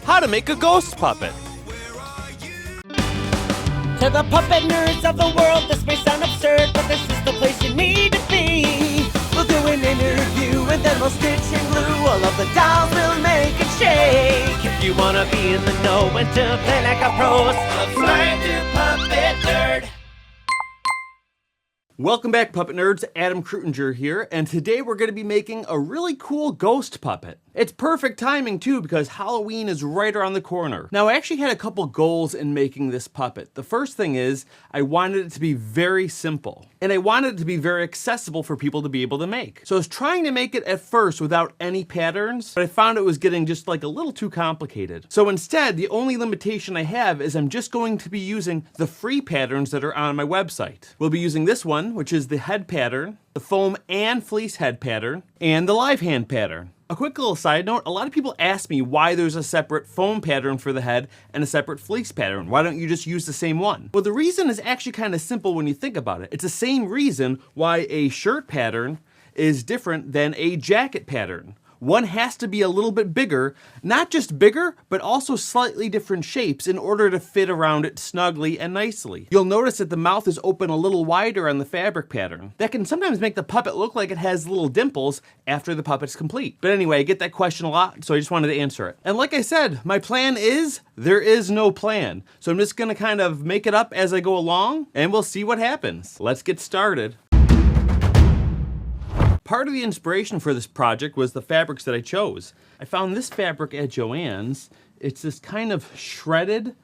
how to make a ghost puppet. To the puppet nerds of the world, this may sound absurd, but this is the place you need to be. We'll do an interview and then we'll stitch and glue all of the dolls, we'll make it shake. If you wanna be in the know and to play like a pro, subscribe to Puppet Nerd. Welcome back, Puppet Nerds. Adam Krutinger here, and today we're going to be making a really cool ghost puppet. It's perfect timing too because Halloween is right around the corner. Now I actually had a couple goals in making this puppet. The first thing is I wanted it to be very simple, and I wanted it to be very accessible for people to be able to make. So I was trying to make it at first without any patterns, but I found it was getting just like a little too complicated. So instead, the only limitation I have is I'm just going to be using the free patterns that are on my website. We'll be using this one, which is the head pattern, the foam and fleece head pattern, and the live hand pattern. A quick little side note, a lot of people ask me why there's a separate foam pattern for the head and a separate fleece pattern. Why don't you just use the same one? Well, the reason is actually kind of simple when you think about it. It's the same reason why a shirt pattern is different than a jacket pattern. One has to be a little bit bigger, not just bigger, but also slightly different shapes in order to fit around it snugly and nicely. You'll notice that the mouth is open a little wider on the fabric pattern. That can sometimes make the puppet look like it has little dimples after the puppet's complete. But anyway, I get that question a lot, so I just wanted to answer it. And like I said, my plan is, there is no plan. So I'm just gonna kind of make it up as I go along, and we'll see what happens. Let's get started. Part of the inspiration for this project was the fabrics that I chose. I found this fabric at Joann's. It's this kind of shredded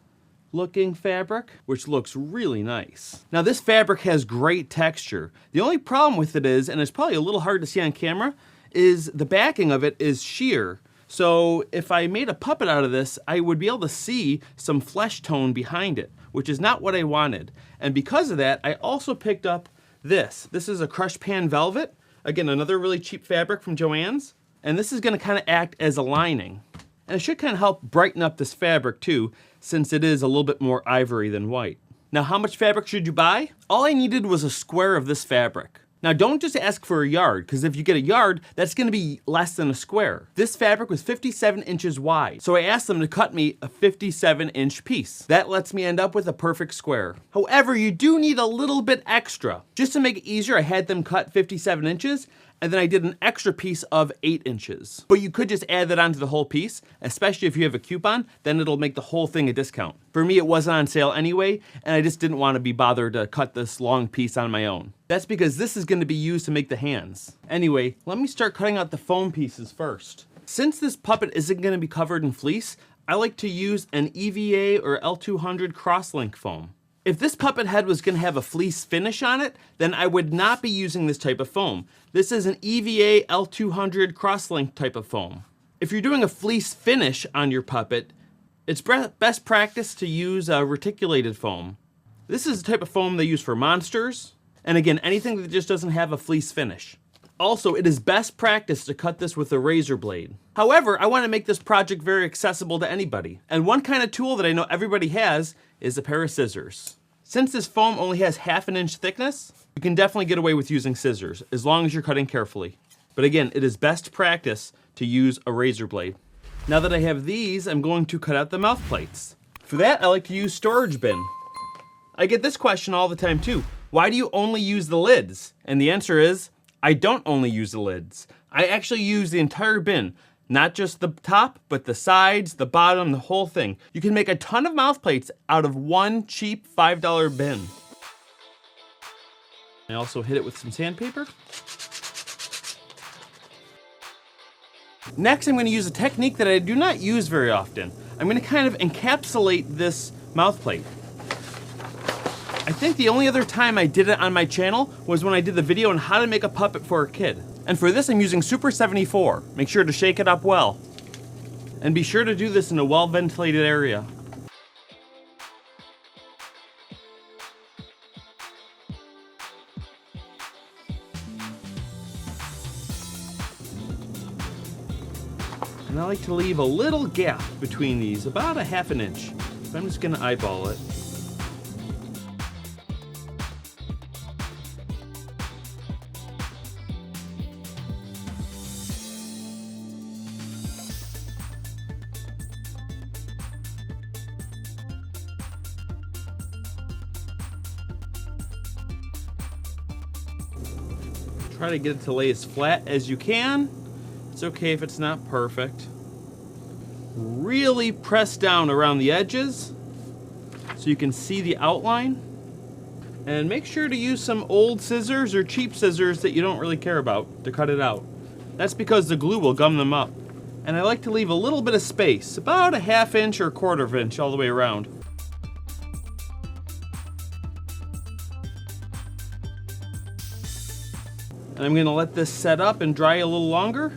looking fabric, which looks really nice. Now this fabric has great texture. The only problem with it is, and it's probably a little hard to see on camera, is the backing of it is sheer. So if I made a puppet out of this, I would be able to see some flesh tone behind it, which is not what I wanted. And because of that, I also picked up this. This is a crushed pan velvet. Again, another really cheap fabric from Joann's. And this is gonna kind of act as a lining. And it should kind of help brighten up this fabric too, since it is a little bit more ivory than white. Now, how much fabric should you buy? All I needed was a square of this fabric. Now, don't just ask for a yard, because if you get a yard, that's gonna be less than a square. This fabric was 57 inches wide, so I asked them to cut me a 57-inch piece. That lets me end up with a perfect square. However, you do need a little bit extra. Just to make it easier, I had them cut 57 inches, and then I did an extra piece of 8 inches. But you could just add that onto the whole piece, especially if you have a coupon, then it'll make the whole thing a discount. For me, it wasn't on sale anyway, and I just didn't want to be bothered to cut this long piece on my own. That's because this is going to be used to make the hands. Anyway, let me start cutting out the foam pieces first. Since this puppet isn't going to be covered in fleece, I like to use an EVA or L200 crosslink foam. If this puppet head was gonna have a fleece finish on it, then I would not be using this type of foam. This is an EVA L200 crosslink type of foam. If you're doing a fleece finish on your puppet, it's best practice to use a reticulated foam. This is the type of foam they use for monsters, and again, anything that just doesn't have a fleece finish. Also, it is best practice to cut this with a razor blade. However, I want to make this project very accessible to anybody. And one kind of tool that I know everybody has is a pair of scissors. Since this foam only has 1/2 inch thickness, you can definitely get away with using scissors, as long as you're cutting carefully. But again, it is best practice to use a razor blade. Now that I have these, I'm going to cut out the mouth plates. For that, I like to use storage bin. I get this question all the time too. Why do you only use the lids? And the answer is, I don't only use the lids. I actually use the entire bin. Not just the top, but the sides, the bottom, the whole thing. You can make a ton of mouth plates out of one cheap $5 bin. I also hit it with some sandpaper. Next, I'm going to use a technique that I do not use very often. I'm going to kind of encapsulate this mouth plate. I think the only other time I did it on my channel was when I did the video on how to make a puppet for a kid. And for this, I'm using Super 74. Make sure to shake it up well. And be sure to do this in a well-ventilated area. And I like to leave a little gap between these, about 1/2 inch. So I'm just gonna eyeball it. Try to get it to lay as flat as you can. It's okay if it's not perfect. Really press down around the edges so you can see the outline. And make sure to use some old scissors or cheap scissors that you don't really care about to cut it out. That's because the glue will gum them up. And I like to leave a little bit of space, about a 1/2 inch or 1/4 inch all the way around. And I'm gonna let this set up and dry a little longer.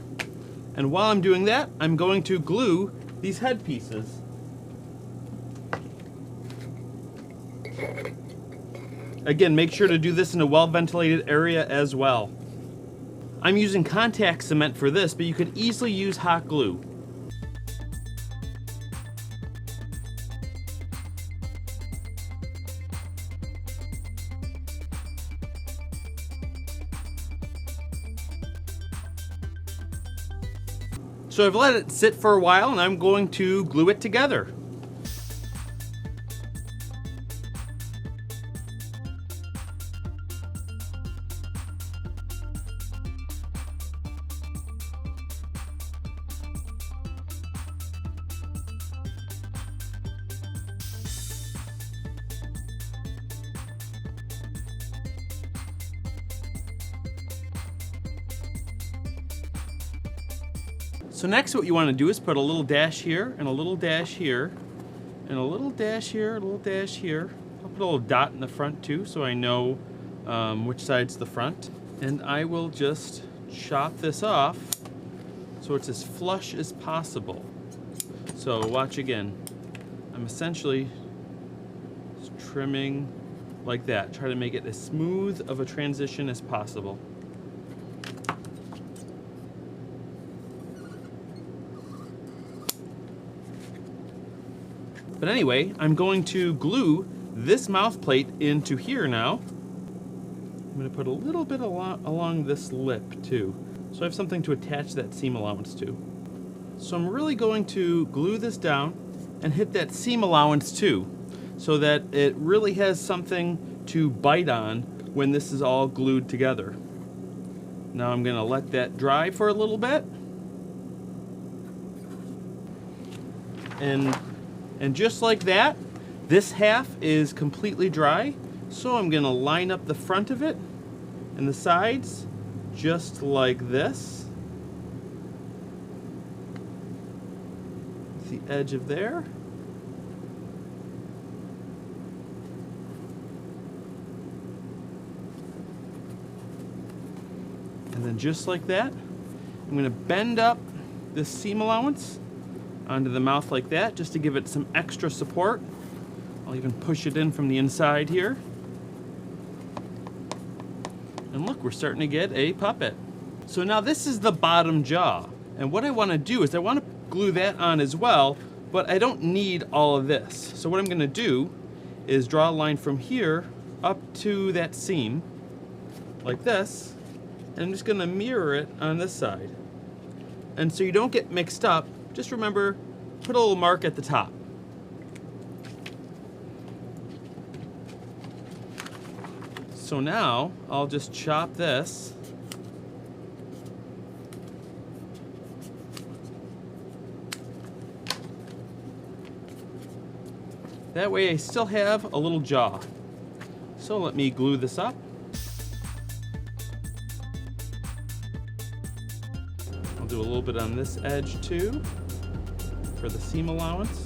And while I'm doing that, I'm going to glue these head pieces. Again, make sure to do this in a well-ventilated area as well. I'm using contact cement for this, but you could easily use hot glue. So I've let it sit for a while and I'm going to glue it together. So next what you want to do is put a little dash here, and a little dash here, and a little dash here, a little dash here. I'll put a little dot in the front too so I know which side's the front. And I will just chop this off so it's as flush as possible. So watch again. I'm essentially just trimming like that. Try to make it as smooth of a transition as possible. But anyway, I'm going to glue this mouth plate into here now. I'm going to put a little bit along this lip too, so I have something to attach that seam allowance to. So I'm really going to glue this down and hit that seam allowance too, so that it really has something to bite on when this is all glued together. Now I'm going to let that dry for a little bit. And just like that, this half is completely dry. So I'm gonna line up the front of it and the sides just like this. The edge of there. And then just like that, I'm gonna bend up this seam allowance onto the mouth like that, just to give it some extra support. I'll even push it in from the inside here. And look, we're starting to get a puppet. So now this is the bottom jaw. And what I want to do is I want to glue that on as well, but I don't need all of this. So what I'm going to do is draw a line from here up to that seam, like this, and I'm just going to mirror it on this side. And so you don't get mixed up, just remember, put a little mark at the top. So now, I'll just chop this. That way I still have a little jaw. So let me glue this up. I'll do a little bit on this edge too, for the seam allowance.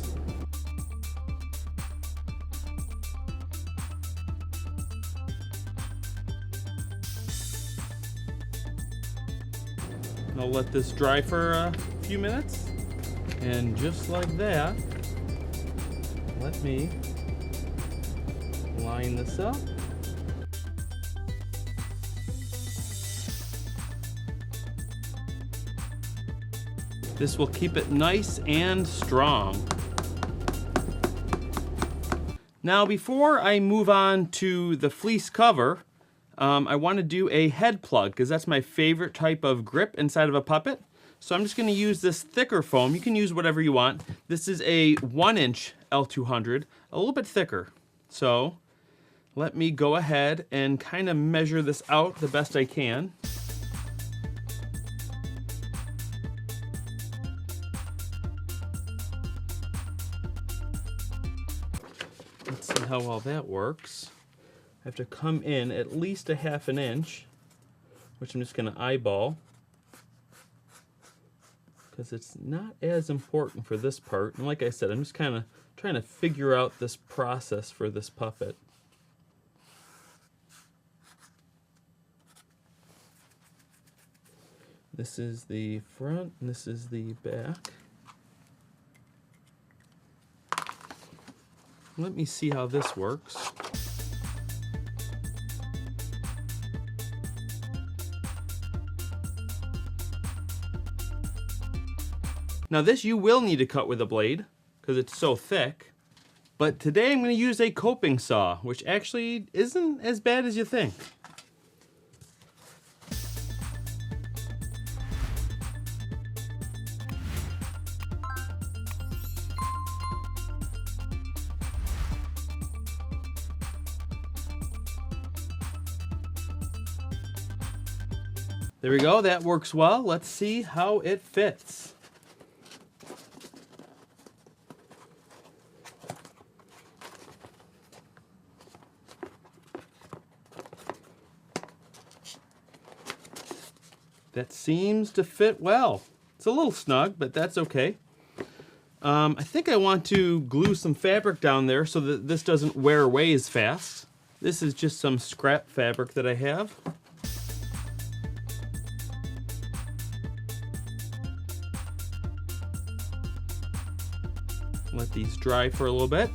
I'll let this dry for a few minutes, and just like that, let me line this up. This will keep it nice and strong. Now, before I move on to the fleece cover, I want to do a head plug because that's my favorite type of grip inside of a puppet. So I'm just going to use this thicker foam. You can use whatever you want. This is a 1-inch L200, a little bit thicker. So let me go ahead and kind of measure this out the best I can. Let's see how well that works. I have to come in at least a ½ inch, which I'm just going to eyeball, because it's not as important for this part. And like I said, I'm just kind of trying to figure out this process for this puppet. This is the front, and this is the back. Let me see how this works. Now this you will need to cut with a blade because it's so thick. But today I'm going to use a coping saw, which actually isn't as bad as you think. There we go, that works well. Let's see how it fits. That seems to fit well. It's a little snug, but that's okay. I think I want to glue some fabric down there so that this doesn't wear away as fast. This is just some scrap fabric that I have. Let these dry for a little bit.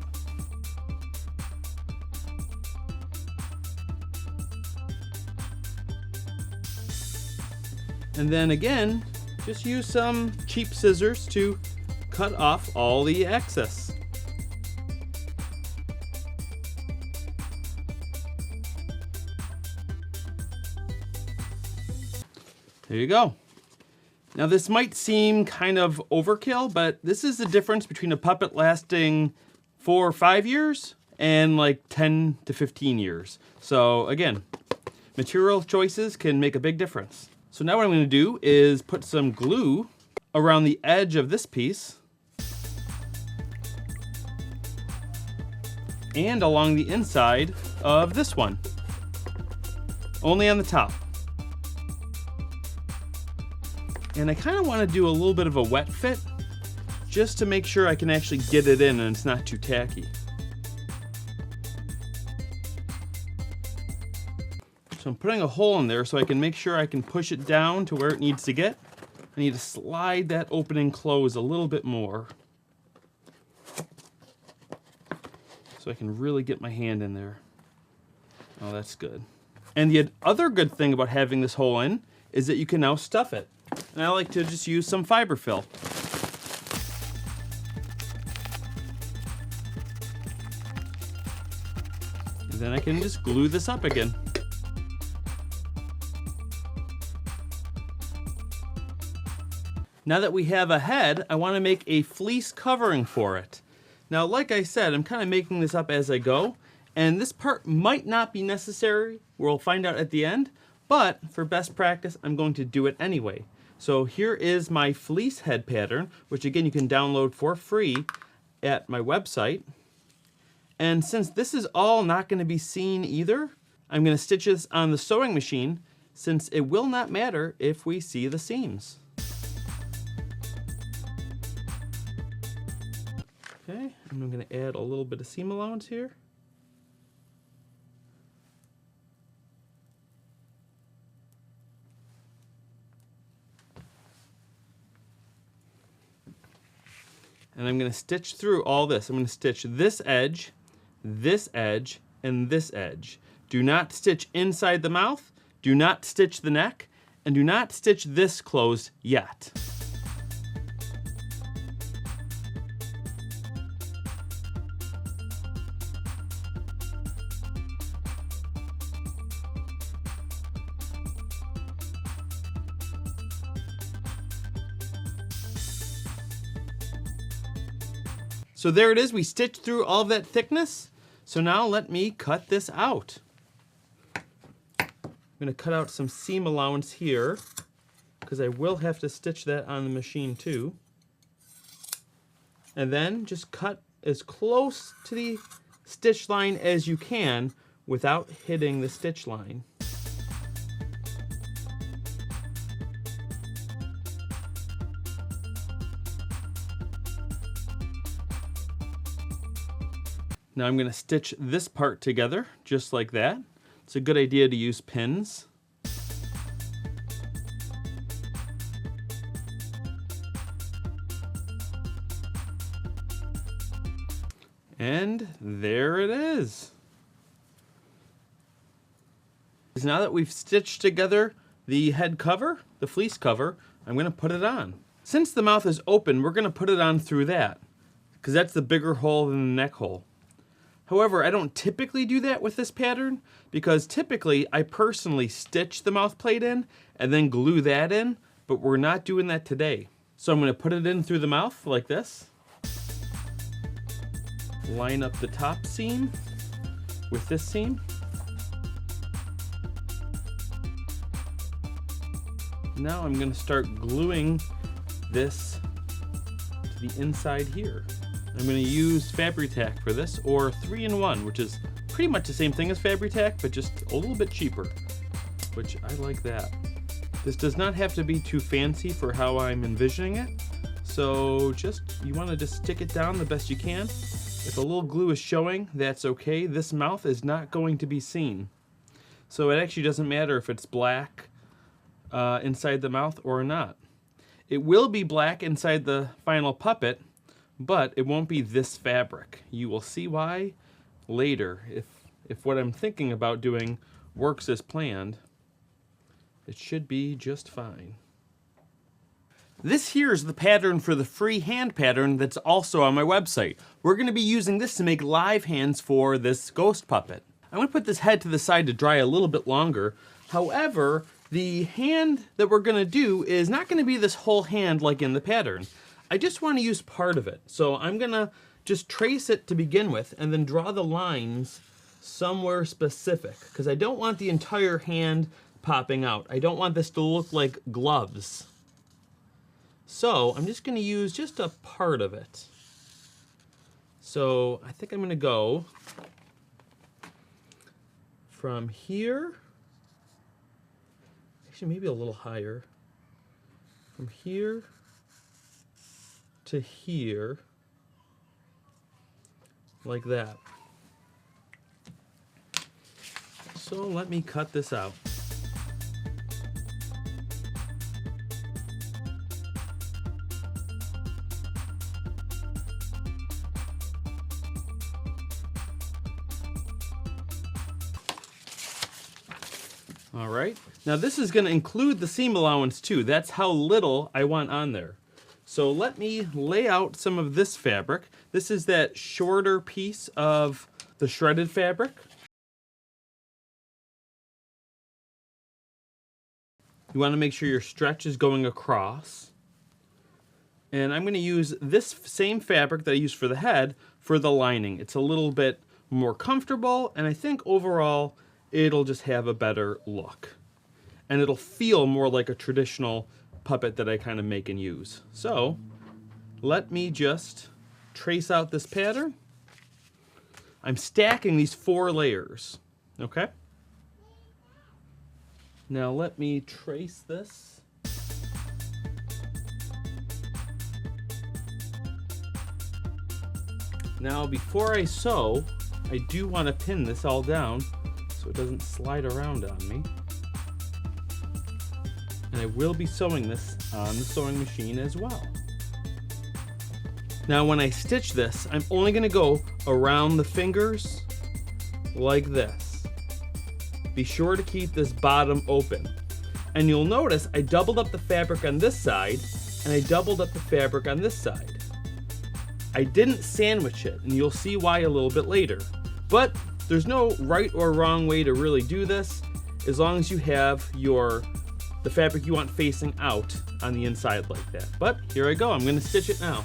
And then again, just use some cheap scissors to cut off all the excess. There you go. Now this might seem kind of overkill, but this is the difference between a puppet lasting 4 or 5 years and like 10 to 15 years. So again, material choices can make a big difference. So now what I'm going to do is put some glue around the edge of this piece and along the inside of this one, only on the top. And I kind of want to do a little bit of a wet fit just to make sure I can actually get it in and it's not too tacky. So I'm putting a hole in there so I can make sure I can push it down to where it needs to get. I need to slide that opening close a little bit more so I can really get my hand in there. Oh, that's good. And the other good thing about having this hole in is that you can now stuff it. And I like to just use some fiber fill. And then I can just glue this up again. Now that we have a head, I want to make a fleece covering for it. Now, like I said, I'm kind of making this up as I go, and this part might not be necessary. We'll find out at the end, but for best practice, I'm going to do it anyway. So here is my fleece head pattern, which again you can download for free at my website. And since this is all not going to be seen either, I'm going to stitch this on the sewing machine since it will not matter if we see the seams. Okay, and I'm going to add a little bit of seam allowance here. And I'm going to stitch through all this. I'm going to stitch this edge, and this edge. Do not stitch inside the mouth, do not stitch the neck, and do not stitch this closed yet. So there it is, we stitched through all of that thickness. So now let me cut this out. I'm going to cut out some seam allowance here because I will have to stitch that on the machine too. And then just cut as close to the stitch line as you can without hitting the stitch line. Now I'm going to stitch this part together just like that. It's a good idea to use pins. And there it is. Now that we've stitched together the head cover, the fleece cover, I'm going to put it on. Since the mouth is open, we're going to put it on through that, because that's the bigger hole than the neck hole. However, I don't typically do that with this pattern, because typically I personally stitch the mouth plate in and then glue that in, but we're not doing that today. So I'm going to put it in through the mouth like this. Line up the top seam with this seam. Now I'm going to start gluing this to the inside here. I'm going to use Fabri-Tac for this, or 3-in-1, which is pretty much the same thing as Fabri-Tac, but just a little bit cheaper, which I like that. This does not have to be too fancy for how I'm envisioning it, so you want to just stick it down the best you can. If a little glue is showing, that's okay. This mouth is not going to be seen. So it actually doesn't matter if it's black inside the mouth or not. It will be black inside the final puppet, but it won't be this fabric. You will see why later. If what I'm thinking about doing works as planned, it should be just fine. This here is the pattern for the free hand pattern that's also on my website. We're going to be using this to make live hands for this ghost puppet. I'm going to put this head to the side to dry a little bit longer. However, the hand that we're going to do is not going to be this whole hand like in the pattern. I just want to use part of it. So I'm going to just trace it to begin with and then draw the lines somewhere specific, because I don't want the entire hand popping out. I don't want this to look like gloves. So I'm just going to use just a part of it. So I think I'm going to go from here, actually maybe a little higher, from here to here, like that. So let me cut this out. All right, now this is going to include the seam allowance too. That's how little I want on there. So let me lay out some of this fabric. This is that shorter piece of the shredded fabric. You want to make sure your stretch is going across. And I'm going to use this same fabric that I used for the head for the lining. It's a little bit more comfortable, and I think overall it'll just have a better look. And it'll feel more like a traditional puppet that I kind of make and use. So let me just trace out this pattern. I'm stacking these 4 layers, okay? Now let me trace this. Now before I sew, I do want to pin this all down so it doesn't slide around on me. And I will be sewing this on the sewing machine as well. Now when I stitch this, I'm only going to go around the fingers like this. Be sure to keep this bottom open. And you'll notice I doubled up the fabric on this side and I doubled up the fabric on this side. I didn't sandwich it, and you'll see why a little bit later. But there's no right or wrong way to really do this, as long as you have the fabric you want facing out on the inside like that. But here I go, I'm going to stitch it now.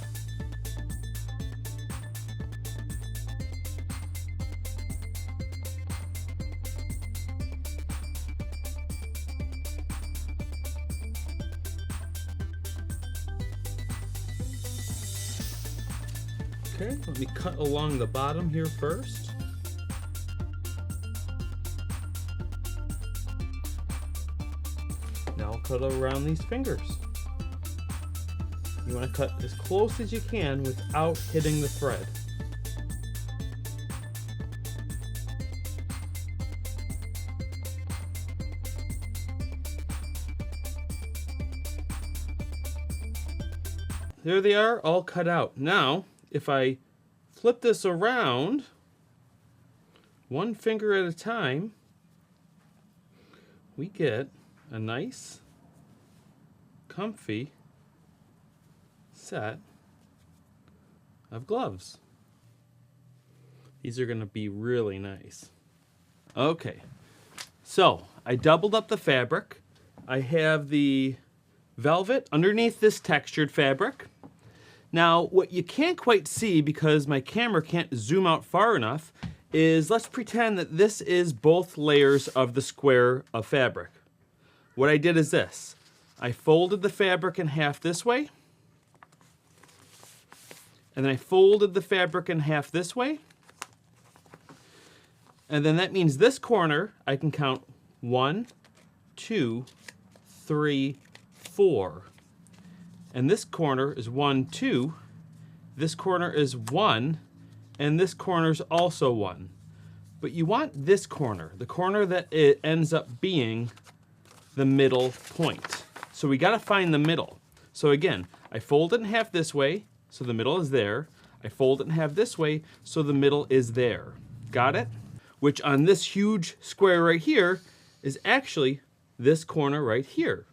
Okay, let me cut along the bottom here first. Now I'll cut around these fingers. You want to cut as close as you can without hitting the thread. There they are, all cut out. Now, if I flip this around, one finger at a time, we get a nice, comfy set of gloves. These are going to be really nice. Okay, so I doubled up the fabric. I have the velvet underneath this textured fabric. Now, what you can't quite see because my camera can't zoom out far enough is, let's pretend that this is both layers of the square of fabric. What I did is this. I folded the fabric in half this way, and then I folded the fabric in half this way, and then that means this corner, I can count 1, 2, 3, 4. And this corner is 1, 2. This corner is 1. And this corner is also 1. But you want this corner, the corner that it ends up being the middle point. So we got to find the middle. So again, I fold it in half this way, so the middle is there. I fold it in half this way, so the middle is there. Got it? Which on this huge square right here is actually this corner right here.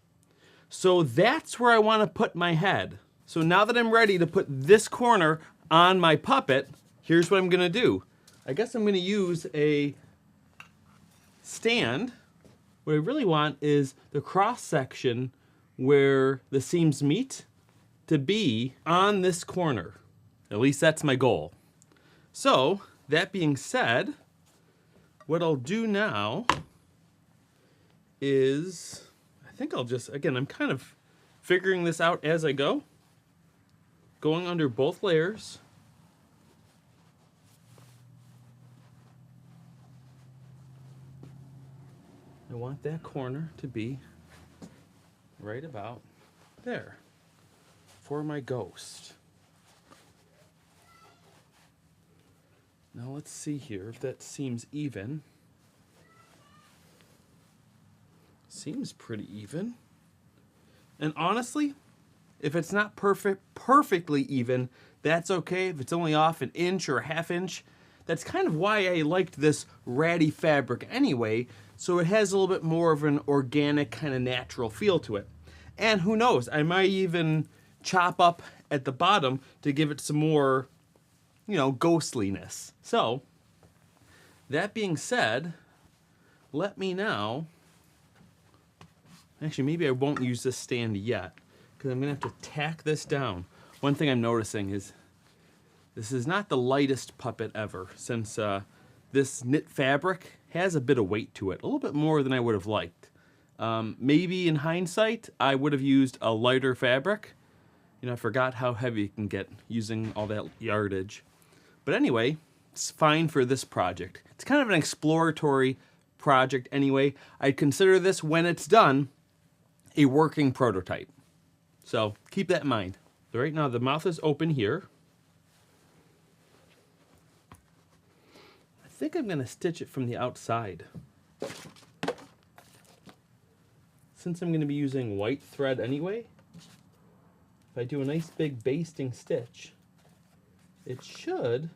So that's where I want to put my head. So now that I'm ready to put this corner on my puppet, here's what I'm going to do. I guess I'm going to use a stand. What I really want is the cross section where the seams meet to be on this corner. At least that's my goal. So that being said, what I'll do now is, I think I'll just, again, I'm kind of figuring this out as I go. Going under both layers. I want that corner to be right about there for my ghost. Now let's see here if that seems even. Seems pretty even. And honestly, if it's not perfectly even, that's okay. If it's only off an inch or a half inch, that's kind of why I liked this ratty fabric anyway, so it has a little bit more of an organic kind of natural feel to it. And who knows, I might even chop up at the bottom to give it some more, you know, ghostliness. So, that being said, let me now, actually maybe I won't use this stand yet, because I'm going to have to tack this down. One thing I'm noticing is this is not the lightest puppet ever, since this knit fabric has a bit of weight to it, a little bit more than I would have liked. Maybe in hindsight, I would have used a lighter fabric. You know, I forgot how heavy it can get using all that yardage. But anyway, it's fine for this project. It's kind of an exploratory project anyway. I'd consider this, when it's done, a working prototype. So keep that in mind. So right now the mouth is open here. I think I'm going to stitch it from the outside. Since I'm going to be using white thread anyway, if I do a nice big basting stitch, it should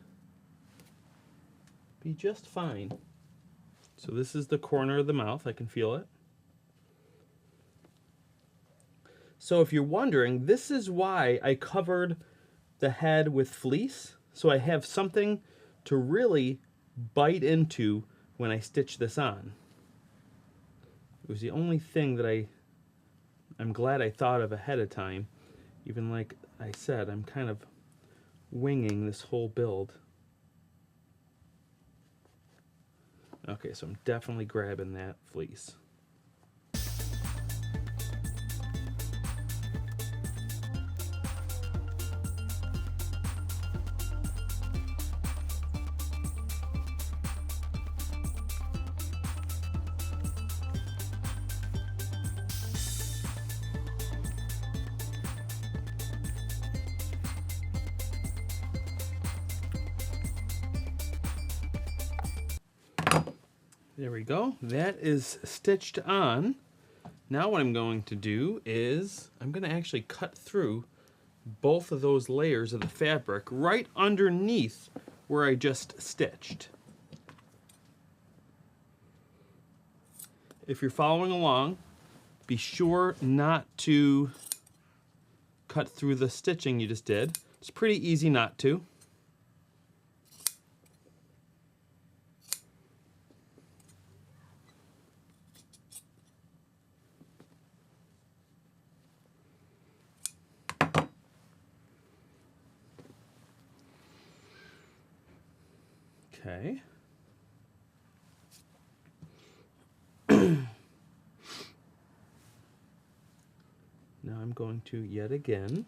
be just fine. So this is the corner of the mouth. I can feel it. So if you're wondering, this is why I covered the head with fleece, so I have something to really bite into when I stitch this on. It was the only thing that I'm glad I thought of ahead of time. Even like I said, I'm kind of winging this whole build. Okay, so I'm definitely grabbing that fleece. There we go. That is stitched on. Now what I'm going to do is I'm going to actually cut through both of those layers of the fabric right underneath where I just stitched. If you're following along, be sure not to cut through the stitching you just did. It's pretty easy not to. Okay. Now I'm going to yet again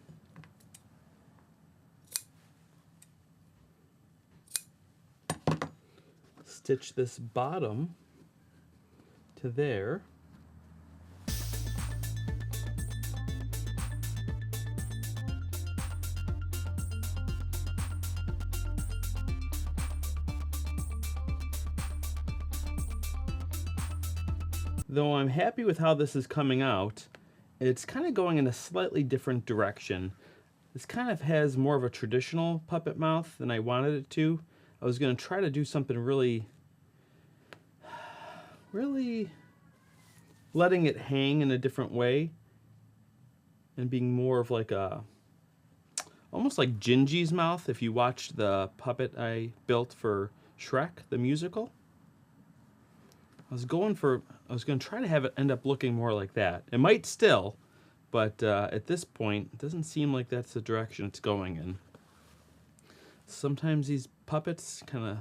stitch this bottom to there. Though I'm happy with how this is coming out, it's kind of going in a slightly different direction. This kind of has more of a traditional puppet mouth than I wanted it to. I was going to try to do something really letting it hang in a different way and being more of like a, almost like Gingy's mouth if you watched the puppet I built for Shrek, the musical. I was going to try to have it end up looking more like that. It might still, but at this point, it doesn't seem like that's the direction it's going in. Sometimes these puppets kind of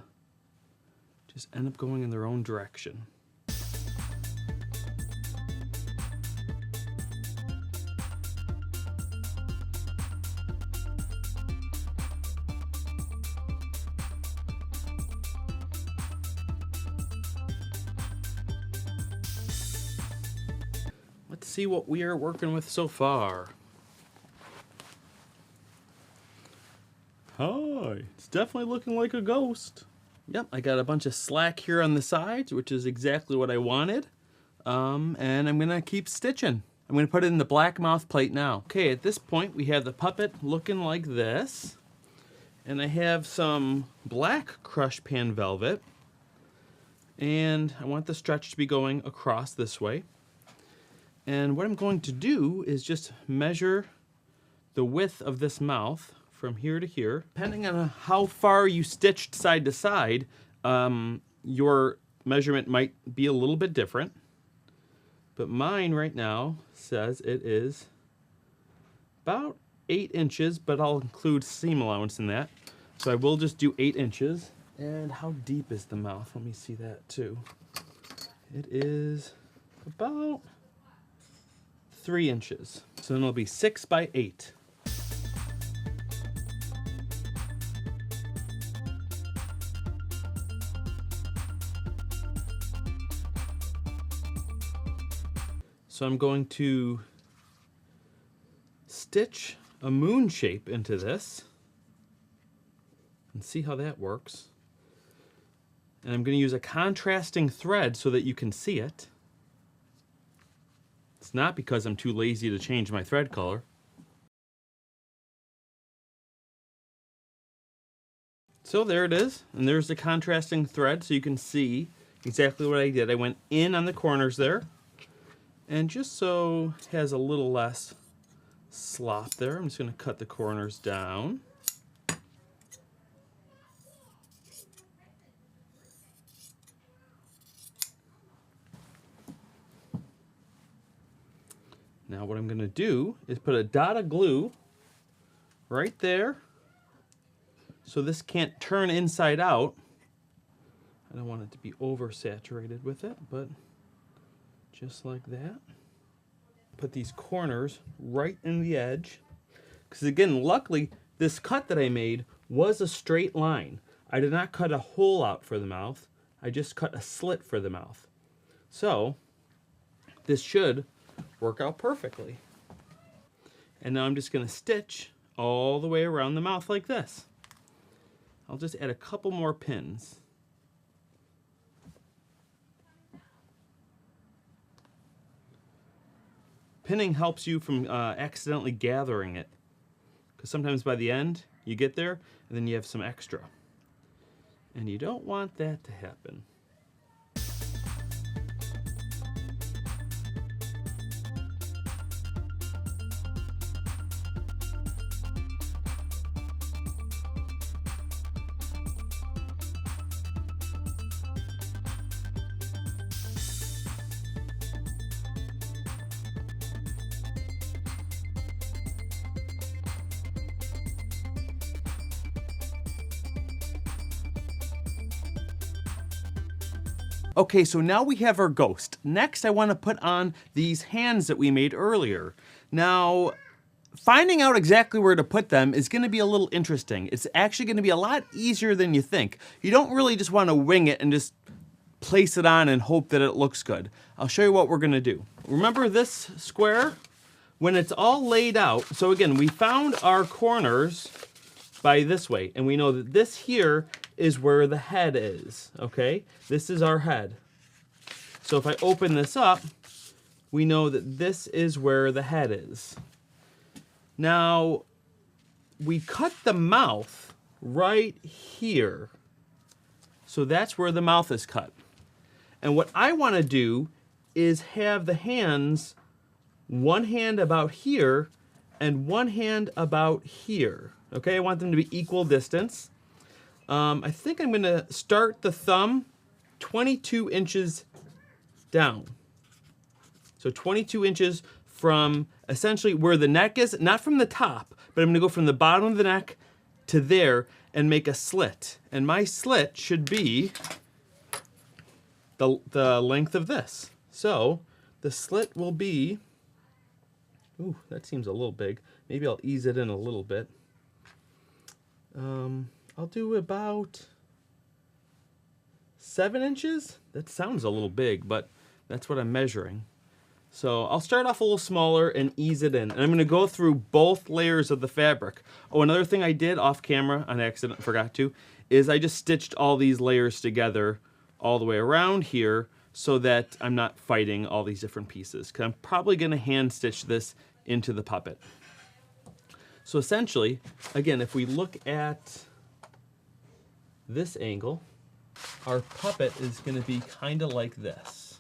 just end up going in their own direction. Let's see what we are working with so far. Hi, it's definitely looking like a ghost. Yep, I got a bunch of slack here on the sides, which is exactly what I wanted. And I'm gonna keep stitching. I'm gonna put it in the black mouth plate now. Okay, at this point we have the puppet looking like this. And I have some black crush pan velvet. And I want the stretch to be going across this way. And what I'm going to do is just measure the width of this mouth from here to here. Depending on how far you stitched side to side, your measurement might be a little bit different. But mine right now says it is about 8 inches, but I'll include seam allowance in that. So I will just do 8 inches. And how deep is the mouth? Let me see that too. It is about 3 inches. So then it'll be 6 by 8. So I'm going to stitch a moon shape into this and see how that works. And I'm going to use a contrasting thread so that you can see it. It's not because I'm too lazy to change my thread color. So there it is, and there's the contrasting thread so you can see exactly what I did. I went in on the corners there, and just so it has a little less slop there, I'm just going to cut the corners down. Now what I'm going to do is put a dot of glue right there so this can't turn inside out. I don't want it to be oversaturated with it, but just like that. Put these corners right in the edge. Because again, luckily, this cut that I made was a straight line. I did not cut a hole out for the mouth. I just cut a slit for the mouth. So this should work out perfectly. And now I'm just going to stitch all the way around the mouth like this. I'll just add a couple more pins. Pinning helps you from accidentally gathering it. Because sometimes by the end, you get there, and then you have some extra. And you don't want that to happen. Okay, so now we have our ghost. Next, I want to put on these hands that we made earlier. Now, finding out exactly where to put them is going to be a little interesting. It's actually going to be a lot easier than you think. You don't really just want to wing it and just place it on and hope that it looks good. I'll show you what we're going to do. Remember this square? When it's all laid out, so again, we found our corners by this way, and we know that this here is where the head is, okay? This is our head. So if I open this up, we know that this is where the head is. Now, we cut the mouth right here. So that's where the mouth is cut. And what I want to do is have the hands, one hand about here and one hand about here. Okay, I want them to be equal distance. I think I'm going to start the thumb 22 inches down. So 22 inches from essentially where the neck is, not from the top, but I'm going to go from the bottom of the neck to there and make a slit. And my slit should be the length of this. So the slit will be, ooh, that seems a little big. Maybe I'll ease it in a little bit. I'll do about 7 inches. That sounds a little big, but that's what I'm measuring. So I'll start off a little smaller and ease it in. And I'm going to go through both layers of the fabric. Oh, another thing I did off camera, on accident, forgot to, is I just stitched all these layers together all the way around here so that I'm not fighting all these different pieces. Because I'm probably going to hand stitch this into the puppet. So essentially, again, if we look at this angle, our puppet is going to be kind of like this.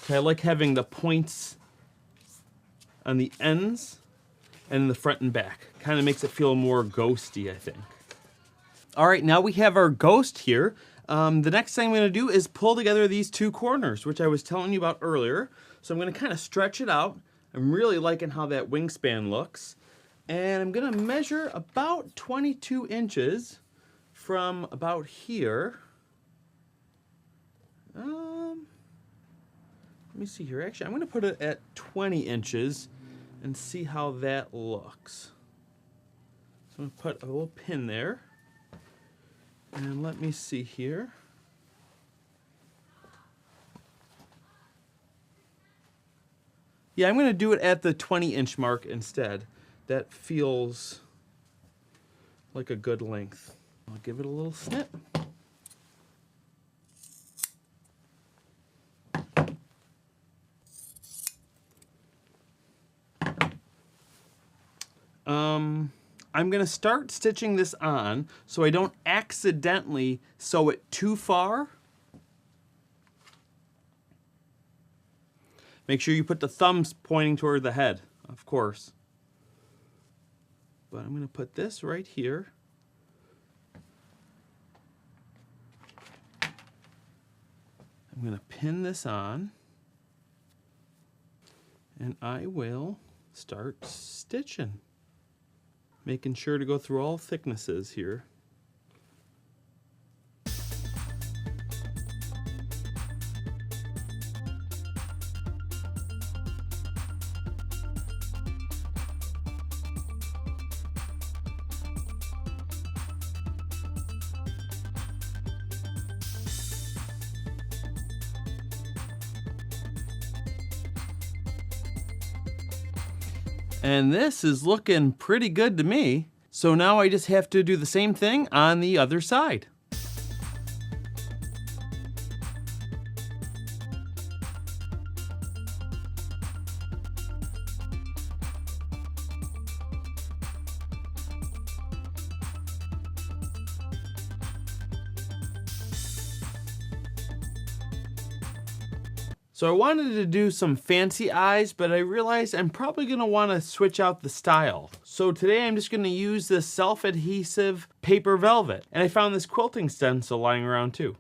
Okay, I like having the points on the ends and in the front and back. Kind of makes it feel more ghosty, I think. All right, now we have our ghost here. The next thing I'm going to do is pull together these two corners, which I was telling you about earlier. So I'm going to kind of stretch it out. I'm really liking how that wingspan looks. And I'm going to measure about 22 inches from about here. Let me see here. Actually, I'm going to put it at 20 inches and see how that looks. So I'm going to put a little pin there. And let me see here. Yeah, I'm going to do it at the 20-inch mark instead. That feels like a good length. I'll give it a little snip. I'm going to start stitching this on so I don't accidentally sew it too far. Make sure you put the thumbs pointing toward the head, of course. But I'm going to put this right here. I'm going to pin this on. And I will start stitching. Making sure to go through all thicknesses here. And this is looking pretty good to me. So now I just have to do the same thing on the other side. So I wanted to do some fancy eyes, but I realized I'm probably gonna wanna switch out the style. So today I'm just gonna use this self-adhesive paper velvet. And I found this quilting stencil lying around too.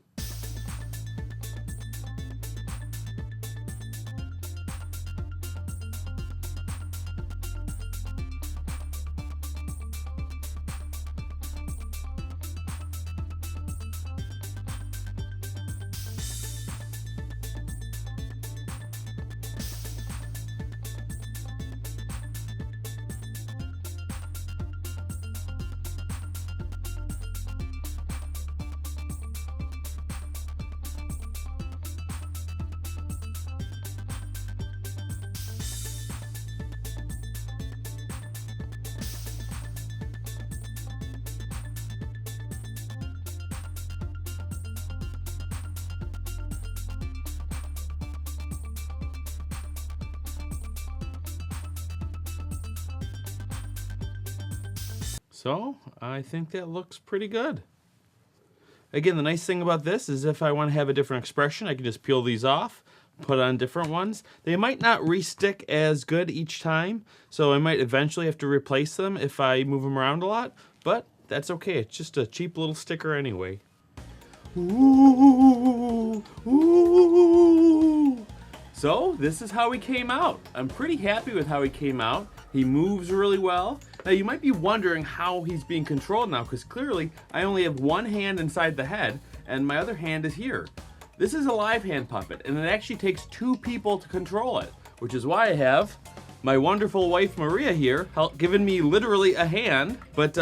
So I think that looks pretty good. Again, the nice thing about this is if I want to have a different expression, I can just peel these off, put on different ones. They might not re-stick as good each time, so I might eventually have to replace them if I move them around a lot, but that's okay. It's just a cheap little sticker anyway. Ooh, ooh. So this is how he came out. I'm pretty happy with how he came out. He moves really well. Now you might be wondering how he's being controlled now, because clearly I only have one hand inside the head and my other hand is here. This is a live hand puppet and it actually takes two people to control it, which is why I have my wonderful wife Maria here, giving me literally a hand. But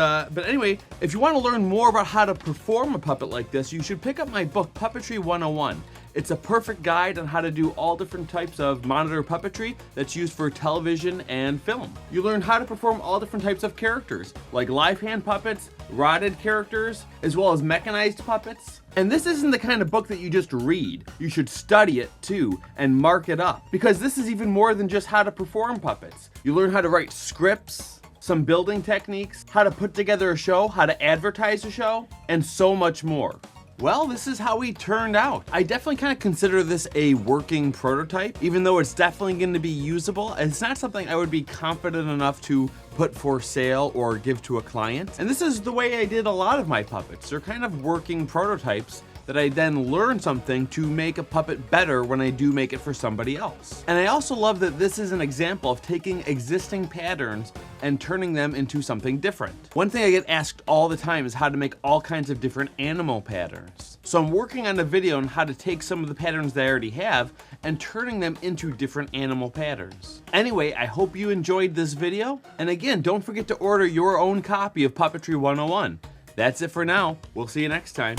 anyway, if you want to learn more about how to perform a puppet like this, you should pick up my book, Puppetry 101. It's a perfect guide on how to do all different types of monitor puppetry that's used for television and film. You learn how to perform all different types of characters, like live hand puppets, rotted characters, as well as mechanized puppets. And this isn't the kind of book that you just read. You should study it too and mark it up, because this is even more than just how to perform puppets. You learn how to write scripts, some building techniques, how to put together a show, how to advertise a show, and so much more. Well, this is how he turned out. I definitely kind of consider this a working prototype, even though it's definitely going to be usable. It's not something I would be confident enough to put for sale or give to a client. And this is the way I did a lot of my puppets. They're kind of working prototypes that I then learn something to make a puppet better when I do make it for somebody else. And I also love that this is an example of taking existing patterns and turning them into something different. One thing I get asked all the time is how to make all kinds of different animal patterns. So I'm working on a video on how to take some of the patterns that I already have and turning them into different animal patterns. Anyway, I hope you enjoyed this video. And again, don't forget to order your own copy of Puppetry 101. That's it for now. We'll see you next time.